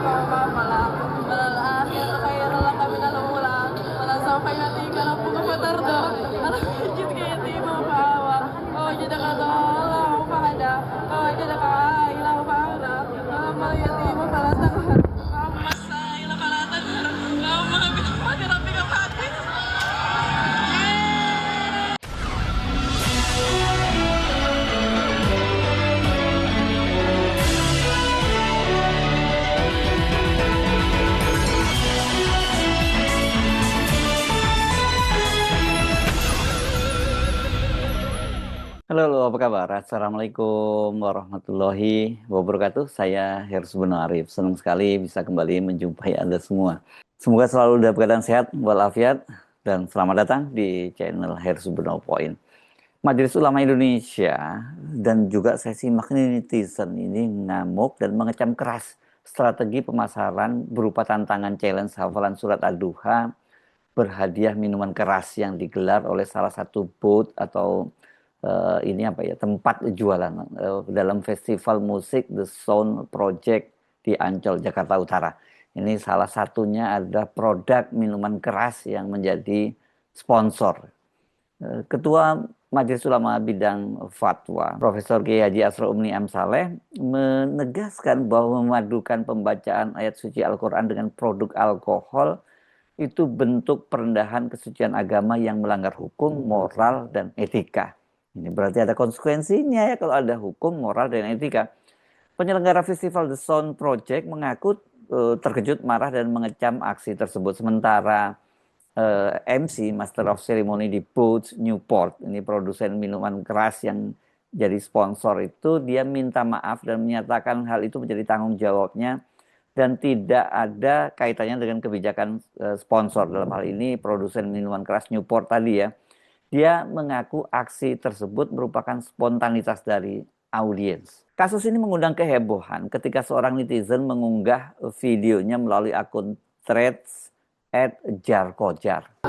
malah الآخرة خير لك من الأولى ولسوف يأتيك ربك فترضى ألم يجدك يتيما فآوى ووجدك ضالا فهدى ووجدك عائلا فأغنى فأما اليتيم فلا تقهر وأما السائل فلا تنهر وأما بنعمة ربك فحدث. Halo, halo, apa kabar? Assalamualaikum warahmatullahi wabarakatuh. Saya Hersy Arif. Senang sekali bisa kembali menjumpai Anda semua. Semoga selalu dalam keadaan sehat walafiat dan selamat datang di channel Hersy Point. Majelis Ulama Indonesia dan juga saya simak netizen ini ngamuk dan mengecam keras strategi pemasaran berupa tantangan challenge hafalan surat Ad-Duha berhadiah minuman keras yang digelar oleh salah satu booth atau tempat jualan dalam festival musik The Sound Project di Ancol, Jakarta Utara. Ini salah satunya ada produk minuman keras yang menjadi sponsor. Ketua Majelis Ulama Bidang Fatwa, Profesor Kiai Haji Asrul Umni M. Saleh, menegaskan bahwa memadukan pembacaan ayat suci Al-Quran dengan produk alkohol itu bentuk perendahan kesucian agama yang melanggar hukum, moral, dan etika. Ini berarti ada konsekuensinya ya kalau ada hukum, moral, dan etika. Penyelenggara festival The Sound Project mengaku terkejut, marah, dan mengecam aksi tersebut. Sementara MC, Master of Ceremony di Boots Newport, ini produsen minuman keras yang jadi sponsor itu, dia minta maaf dan menyatakan hal itu menjadi tanggung jawabnya dan tidak ada kaitannya dengan kebijakan sponsor. Dalam hal ini produsen minuman keras Newport tadi ya. Dia mengaku aksi tersebut merupakan spontanitas dari audiens. Kasus ini mengundang kehebohan ketika seorang netizen mengunggah videonya melalui akun Threads @jarkojar.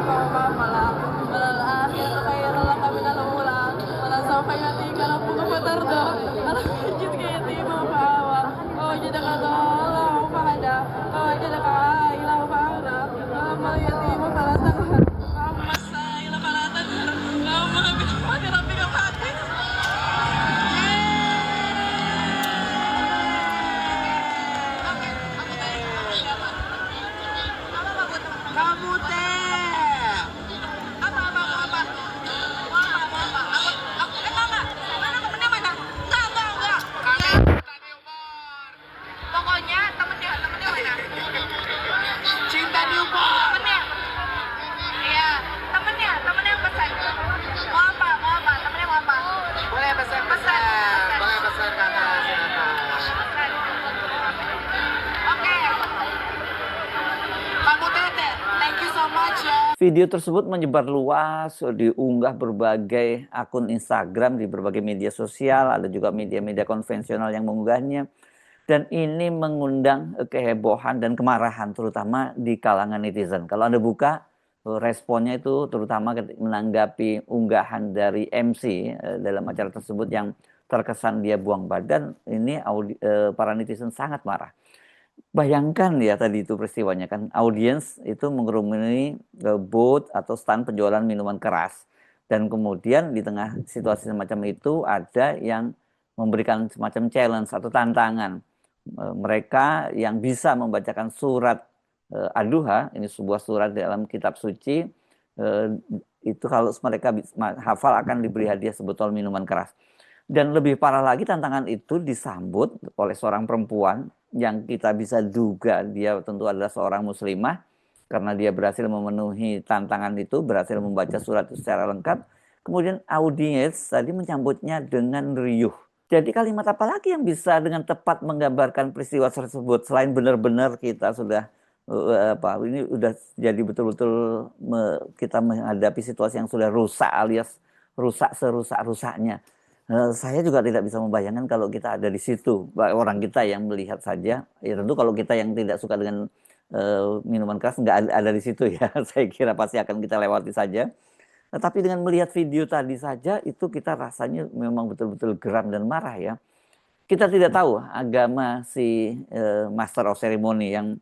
Kamu teh apa mana temennya mana enggak tadi umur pokoknya temennya mana cinta di umur temennya iya temennya yang pesan mau apa temennya mau apa boleh pesan boleh pesan kakak silakan oke kamu teh thank you so much ya. Video tersebut menyebar luas, diunggah berbagai akun Instagram di berbagai media sosial, ada juga media-media konvensional yang mengunggahnya. Dan ini mengundang kehebohan dan kemarahan terutama di kalangan netizen. Kalau Anda buka responnya itu terutama menanggapi unggahan dari MC dalam acara tersebut yang terkesan dia buang badan, ini para netizen sangat marah. Bayangkan ya tadi itu peristiwanya kan, audiens itu mengerumuni booth atau stand penjualan minuman keras. Dan kemudian di tengah situasi semacam itu ada yang memberikan semacam challenge atau tantangan. Mereka yang bisa membacakan surat Ad-Duha, ini sebuah surat dalam kitab suci, itu kalau mereka hafal akan diberi hadiah sebotol minuman keras. Dan lebih parah lagi, tantangan itu disambut oleh seorang perempuan yang kita bisa duga dia tentu adalah seorang muslimah karena dia berhasil memenuhi tantangan itu, berhasil membaca surat itu secara lengkap. Kemudian audiens tadi menyambutnya dengan riuh. Jadi kalimat apa lagi yang bisa dengan tepat menggambarkan peristiwa tersebut selain benar-benar kita sudah ini udah jadi betul-betul kita menghadapi situasi yang sudah rusak alias rusak serusak-rusaknya. Saya juga tidak bisa membayangkan kalau kita ada di situ, orang kita yang melihat saja. Ya tentu kalau kita yang tidak suka dengan minuman keras nggak ada di situ ya. Saya kira pasti akan kita lewati saja. Tapi dengan melihat video tadi saja itu kita rasanya memang betul-betul geram dan marah ya. Kita tidak tahu agama si Master of Ceremony yang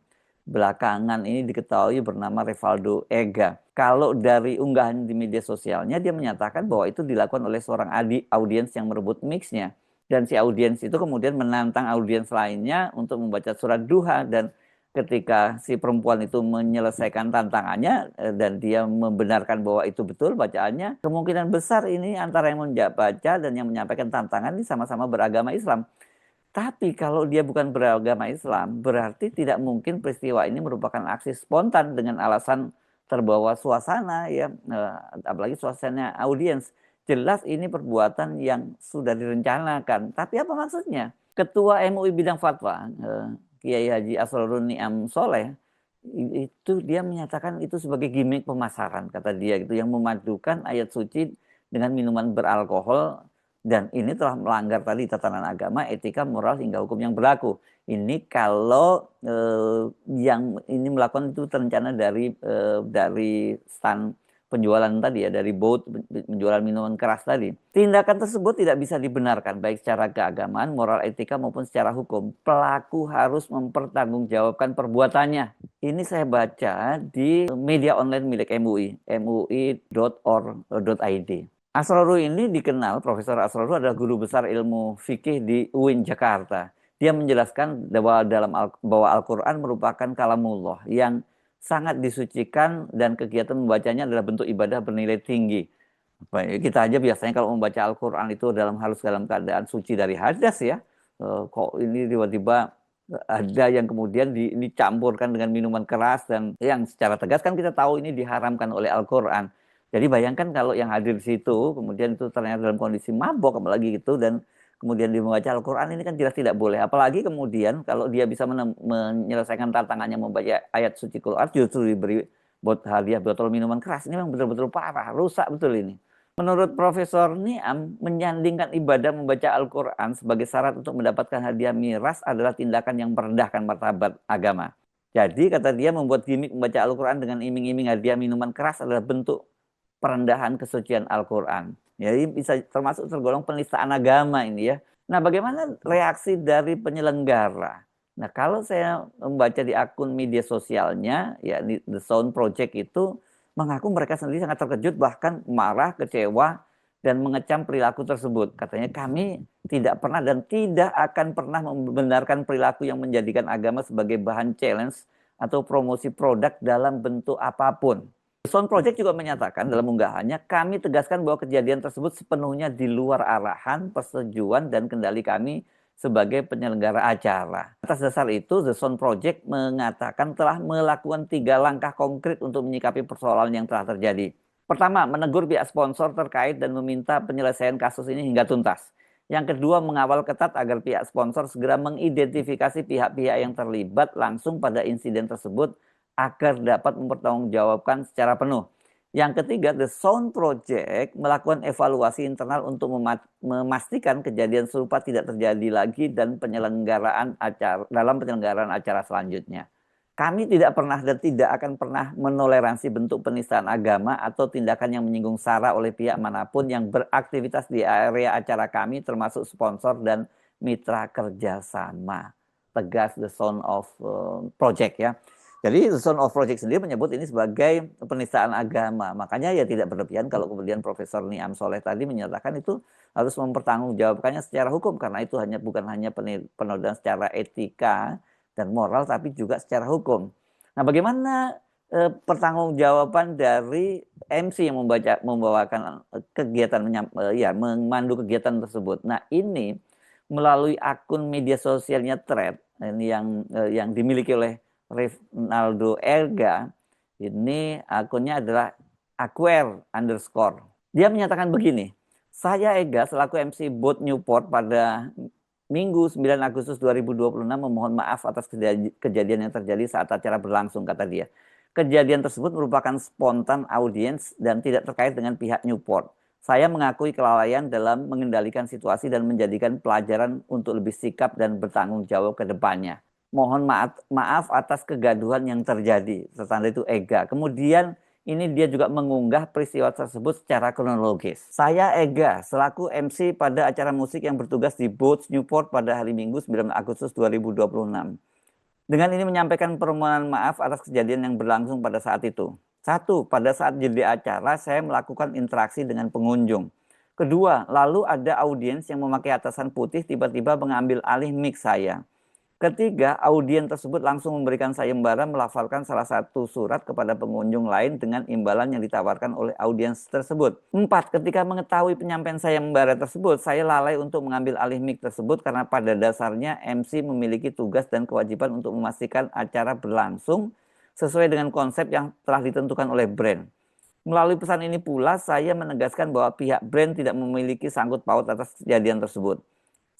belakangan ini diketahui bernama Revaldo Ega. Kalau dari unggahan di media sosialnya, dia menyatakan bahwa itu dilakukan oleh seorang audiens yang merebut mixnya. Dan si audiens itu kemudian menantang audiens lainnya untuk membaca surat duha. Dan ketika si perempuan itu menyelesaikan tantangannya dan dia membenarkan bahwa itu betul bacaannya, kemungkinan besar ini antara yang membaca dan yang menyampaikan tantangan ini sama-sama beragama Islam. Tapi kalau dia bukan beragama Islam, berarti tidak mungkin peristiwa ini merupakan aksi spontan dengan alasan terbawa suasana, ya, apalagi suasana audiens. Jelas ini perbuatan yang sudah direncanakan. Tapi apa maksudnya? Ketua MUI bidang fatwa, Kiai Haji Asrorun Niam Soleh, itu dia menyatakan itu sebagai gimmick pemasaran, kata dia, gitu, yang memadukan ayat suci dengan minuman beralkohol. Dan ini telah melanggar tadi tatanan agama, etika, moral, hingga hukum yang berlaku. Ini kalau yang ini melakukan itu terencana dari stand penjualan tadi, ya, dari booth penjualan minuman keras tadi. Tindakan tersebut tidak bisa dibenarkan baik secara keagamaan, moral, etika maupun secara hukum. Pelaku harus mempertanggungjawabkan perbuatannya. Ini saya baca di media online milik MUI, mui.org.id. Asrorun ini dikenal, Profesor Asrorun adalah guru besar ilmu fikih di UIN Jakarta. Dia menjelaskan bahwa Al-Quran merupakan kalamullah yang sangat disucikan dan kegiatan membacanya adalah bentuk ibadah bernilai tinggi. Kita aja biasanya kalau membaca Al-Quran itu harus dalam keadaan suci dari hadas, ya. Kok ini tiba-tiba ada yang kemudian dicampurkan dengan minuman keras, dan yang secara tegas kan kita tahu ini diharamkan oleh Al-Quran. Jadi bayangkan kalau yang hadir di situ kemudian itu ternyata dalam kondisi mabok apalagi gitu, dan kemudian dia membaca Al-Quran, ini kan jelas tidak boleh. Apalagi kemudian kalau dia bisa menyelesaikan tantangannya membaca ayat suci Quran, justru diberi hadiah botol minuman keras. Ini memang betul-betul parah, rusak betul ini. Menurut Profesor Niam, menyandingkan ibadah membaca Al-Quran sebagai syarat untuk mendapatkan hadiah miras adalah tindakan yang merendahkan martabat agama. Jadi kata dia, membuat gimmick membaca Al-Quran dengan iming-iming hadiah minuman keras adalah bentuk perendahan kesucian Al-Quran. Jadi bisa termasuk tergolong penistaan agama ini, ya. Nah, bagaimana reaksi dari penyelenggara? Nah, kalau saya membaca di akun media sosialnya, ya, di The Sound Project itu mengaku mereka sendiri sangat terkejut, bahkan marah, kecewa, dan mengecam perilaku tersebut. Katanya, kami tidak pernah dan tidak akan pernah membenarkan perilaku yang menjadikan agama sebagai bahan challenge atau promosi produk dalam bentuk apapun. Sound Project juga menyatakan dalam unggahannya, kami tegaskan bahwa kejadian tersebut sepenuhnya di luar arahan, persetujuan, dan kendali kami sebagai penyelenggara acara. Atas dasar itu, The Sound Project mengatakan telah melakukan 3 langkah konkret untuk menyikapi persoalan yang telah terjadi. Pertama, menegur pihak sponsor terkait dan meminta penyelesaian kasus ini hingga tuntas. Yang kedua, mengawal ketat agar pihak sponsor segera mengidentifikasi pihak-pihak yang terlibat langsung pada insiden tersebut agar dapat mempertanggungjawabkan secara penuh. Yang ketiga, The Sound Project melakukan evaluasi internal untuk memastikan kejadian serupa tidak terjadi lagi dalam penyelenggaraan acara selanjutnya. Kami tidak pernah dan tidak akan pernah menoleransi bentuk penistaan agama atau tindakan yang menyinggung sara oleh pihak manapun yang beraktivitas di area acara kami, termasuk sponsor dan mitra kerjasama. Tegas The Sound of Project, ya. Jadi The Sound of Project sendiri menyebut ini sebagai penistaan agama. Makanya ya tidak berlebihan kalau kemudian Profesor Niam Soleh tadi menyatakan itu harus mempertanggungjawabkannya secara hukum, karena itu bukan hanya penodaan secara etika dan moral, tapi juga secara hukum. Nah, bagaimana pertanggungjawaban dari MC yang membawakan kegiatan, memandu kegiatan tersebut? Nah, ini melalui akun media sosialnya Thread, ini yang dimiliki oleh Revaldo Ega, ini akunnya adalah Aquare_. Dia menyatakan begini, saya Ega selaku MC Booth Newport pada Minggu 9 Agustus 2026 memohon maaf atas kejadian yang terjadi saat acara berlangsung, kata dia. Kejadian tersebut merupakan spontan audiens dan tidak terkait dengan pihak Newport. Saya mengakui kelalaian dalam mengendalikan situasi dan menjadikan pelajaran untuk lebih sikap dan bertanggung jawab ke depannya. Mohon maaf atas kegaduhan yang terjadi. Tertanda itu Ega. Kemudian Ini dia juga mengunggah peristiwa tersebut secara kronologis. Saya Ega, selaku MC pada acara musik yang bertugas di Boots Newport pada hari Minggu 9 Agustus 2026. Dengan ini menyampaikan permohonan maaf atas kejadian yang berlangsung pada saat itu. Satu, pada saat jeda acara saya melakukan interaksi dengan pengunjung. Kedua, lalu ada audiens yang memakai atasan putih tiba-tiba mengambil alih mic saya. Ketiga, audiens tersebut langsung memberikan sayembara melafalkan salah satu surat kepada pengunjung lain dengan imbalan yang ditawarkan oleh audiens tersebut. Empat, ketika mengetahui penyampaian sayembara tersebut, saya lalai untuk mengambil alih mic tersebut karena pada dasarnya MC memiliki tugas dan kewajiban untuk memastikan acara berlangsung sesuai dengan konsep yang telah ditentukan oleh brand. Melalui pesan ini pula, saya menegaskan bahwa pihak brand tidak memiliki sangkut paut atas kejadian tersebut.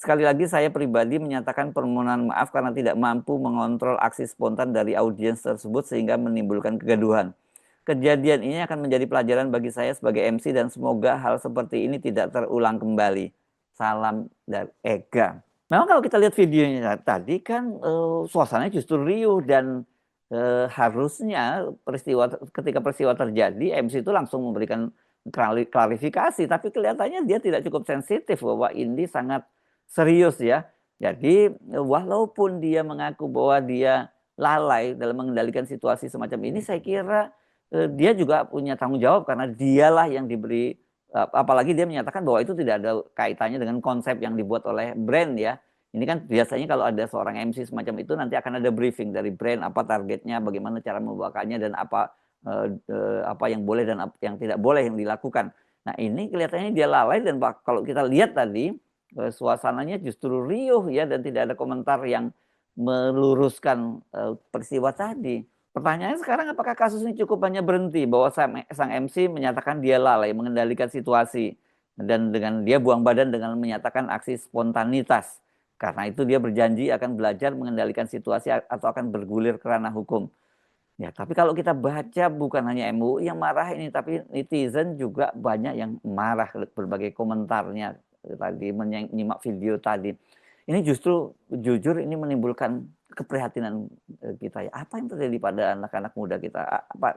Sekali lagi saya pribadi menyatakan permohonan maaf karena tidak mampu mengontrol aksi spontan dari audiens tersebut sehingga menimbulkan kegaduhan. Kejadian ini akan menjadi pelajaran bagi saya sebagai MC dan semoga hal seperti ini tidak terulang kembali. Salam dari Ega. Memang kalau kita lihat videonya tadi kan suasananya justru riuh dan harusnya ketika peristiwa terjadi MC itu langsung memberikan klarifikasi, tapi kelihatannya dia tidak cukup sensitif bahwa ini sangat serius ya. Jadi walaupun dia mengaku bahwa dia lalai dalam mengendalikan situasi semacam ini, saya kira dia juga punya tanggung jawab karena dialah yang diberi, apalagi dia menyatakan bahwa itu tidak ada kaitannya dengan konsep yang dibuat oleh brand ya. Ini kan biasanya kalau ada seorang MC semacam itu nanti akan ada briefing dari brand, apa targetnya, bagaimana cara membawakannya dan apa yang boleh dan apa yang tidak boleh yang dilakukan. Nah ini kelihatannya dia lalai dan kalau kita lihat tadi suasananya justru riuh ya dan tidak ada komentar yang meluruskan peristiwa tadi. Pertanyaannya sekarang apakah kasus ini cukup hanya berhenti bahwa sang MC menyatakan dia lalai mengendalikan situasi dan dengan dia buang badan dengan menyatakan aksi spontanitas. Karena itu dia berjanji akan belajar mengendalikan situasi atau akan bergulir ke ranah hukum. Ya, tapi kalau kita baca bukan hanya MUI yang marah ini, tapi netizen juga banyak yang marah berbagai komentarnya tadi menyimak video tadi. Ini justru jujur ini menimbulkan keprihatinan kita ya. Apa yang terjadi pada anak-anak muda kita?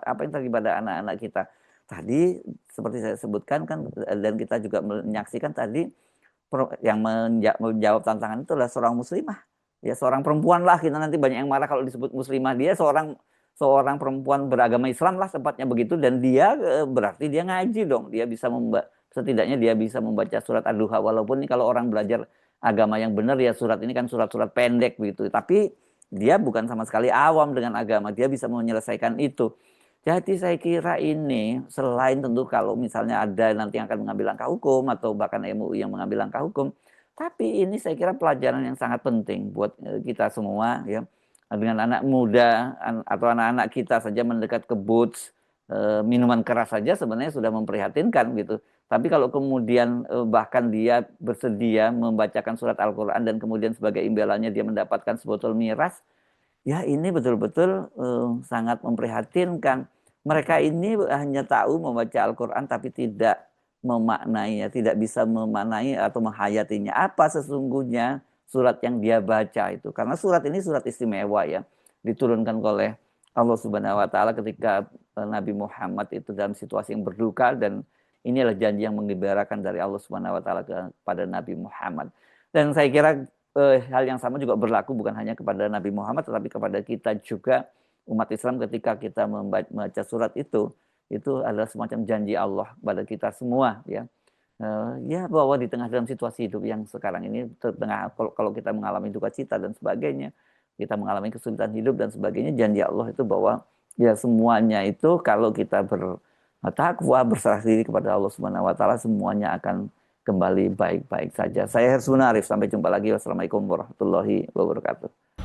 Apa yang terjadi pada anak-anak kita? Tadi seperti saya sebutkan kan dan kita juga menyaksikan tadi yang menjawab tantangan itu adalah seorang muslimah. Ya seorang perempuan lah, kita nanti banyak yang marah kalau disebut muslimah. Dia seorang perempuan beragama Islam lah tempatnya begitu dan dia berarti dia ngaji dong. Dia bisa setidaknya dia bisa membaca surat Ad-Duha walaupun ini kalau orang belajar agama yang benar ya surat ini kan surat-surat pendek begitu. Tapi dia bukan sama sekali awam dengan agama. Dia bisa menyelesaikan itu. Jadi saya kira ini selain tentu kalau misalnya ada nanti yang akan mengambil langkah hukum atau bahkan MUI yang mengambil langkah hukum, tapi ini saya kira pelajaran yang sangat penting buat kita semua ya. Dengan anak muda atau anak-anak kita saja mendekat ke boots minuman keras saja sebenarnya sudah memprihatinkan gitu. Tapi kalau kemudian bahkan dia bersedia membacakan surat Al-Quran dan kemudian sebagai imbalannya dia mendapatkan sebotol miras, ya ini betul-betul sangat memprihatinkan. Mereka ini hanya tahu membaca Al-Quran tapi tidak memaknainya, tidak bisa memaknai atau menghayatinya. Apa sesungguhnya surat yang dia baca itu? Karena surat ini surat istimewa ya, diturunkan oleh Allah Subhanahu Wa Taala ketika Nabi Muhammad itu dalam situasi yang berduka dan ini adalah janji yang menggembirakan dari Allah Subhanahu Wa Taala kepada Nabi Muhammad. Dan saya kira hal yang sama juga berlaku bukan hanya kepada Nabi Muhammad tetapi kepada kita juga umat Islam ketika kita membaca surat itu adalah semacam janji Allah kepada kita semua ya. Ya bahwa di tengah dalam situasi hidup yang sekarang ini kalau kita mengalami duka cita dan sebagainya, kita mengalami kesulitan hidup dan sebagainya, janji Allah itu bahwa ya semuanya itu kalau kita bertakwa berserah diri kepada Allah Subhanahu Wa Taala semuanya akan kembali baik-baik saja. Saya Hersuna Arif, sampai jumpa lagi. Wassalamualaikum warahmatullahi wabarakatuh.